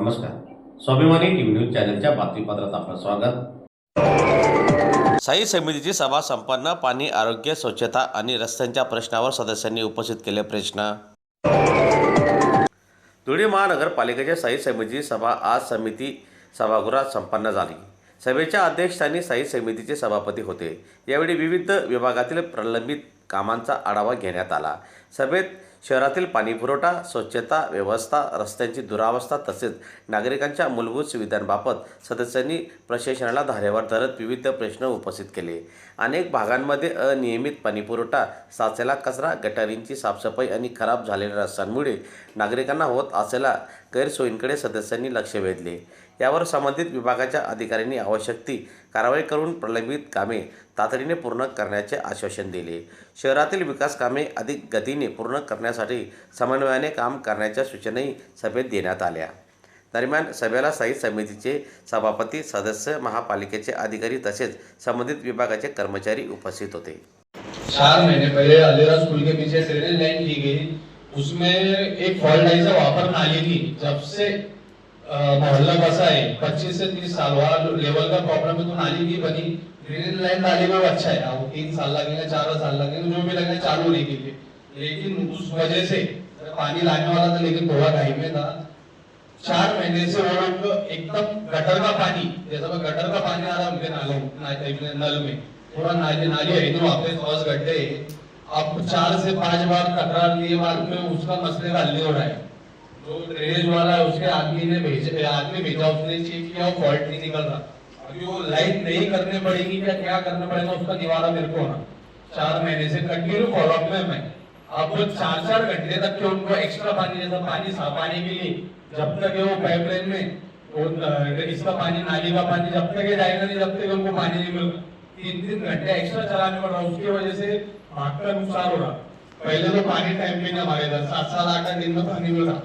नमस्कार. स्वाभिमानी TV news चॅनलच्या बातमीपत्रात आपलं स्वागत. स्थायी समितीची सभा संपन्न. पाणी, आरोग्य, स्वच्छता आणि रस्त्यांच्या प्रश्नावर सदस्यांनी उपस्थित केले प्रश्न. धुळे महानगरपालिकेच्या स्थायी समितीची सभा आज समिती सभागृहात संपन्न झाली. सभेच्या अध्यक्षस्थानी स्थायी समितीचे सभापती होते. यावेळी विविध विभागातील प्रलंबित कामांचा आढावा घेण्यात आला. सभेत शहरातील पाणीपुरवठा, स्वच्छता, व्यवस्था, रस्त्यांची दुरावस्था तसेच नागरिकांच्या मूलभूत सुविधांबाबत सदस्यांनी प्रशासनाला धारेवर धरत विविध प्रश्न उपस्थित केले. अनेक भागांमध्ये अनियमित पाणीपुरवठा, साचलेला कचरा, गटारींची साफसफाई आणि खराब झालेल्या रस्त्यांमुळे नागरिकांना होत असलेल्या गैरसोयींकडे सदस्यांनी लक्ष वेधले. यावर संबंधित विभागाच्या अधिकाऱ्यांनी आवश्यक ती कारवाई करून प्रलंबित कामे तातडीने पूर्ण करण्याचे आश्वासन दिले. शहरातील विकास कामे अधिक गतीने पूर्ण करण्यासाठी समन्वयाने काम करण्याच्या सूचनाही सभेत देण्यात आल्या. दरम्यान सभेला स्थायी समितीचे सभापती, सदस्य, महापालिकेचे अधिकारी तसेच संबंधित विभागाचे कर्मचारी उपस्थित होते. 4 महीने पहले अलीराज स्कूल के पीछे ड्रेनेज लाइन की गई, उसमें एक फॉल्ट लाइन से वापर नाली थी. जब से मोहल्ला बसा है 25 से 30 साल वाला लेवल का प्रॉब्लम है, तो नाली नहीं बनी. ड्रेनेज लाइन डाली में अच्छा है, अब 3 साल लगेंगे, 4 साल लगेंगे, जो भी लगेगा चालू नहीं की गई. लेकिन उस वजह से पानी लाने वाला था लेकिन थोड़ा टाइम में था. 4 महीने से वो लोग एकदम गटर का पानी, जैसा गटर का पानी आ रहा है उनके नालों नल में, थोड़ा नाली है तो वहाँ पे 10 गड्ढे. अब 4 से 5 बार तकरार लिए बाद में उसका मसले का हल नहीं हो रहा है. जो ड्रेनेज वाला है उसके आदमी भेजा, उसने चेक किया, वो फॉल्ट नहीं निकल रहा. अभी वो लाइन नहीं करने पड़ेगी क्या करना पड़ेगा उसका निवारा मेरे को होना. 4 महीने से कंटिन्यू फॉलोअप में मैं अब 4 घंटे तक के उनको एक्स्ट्रा पानी, जैसा पानी साफ पानी के लिए जब तक है वो पाइपलाइन में इसका पानी, नाली का पानी जब तक जाएगा नहीं, जब तक उनको पानी नहीं मिलेगा. 3 घंटे एक्स्ट्रा चलाने पड़ रहा, उसकी वजह से भाग का नुकसान हो रहा. पहले तो पानी टाइम पे नहीं, हमारे इधर 7-8 दिन में पानी मिल रहा.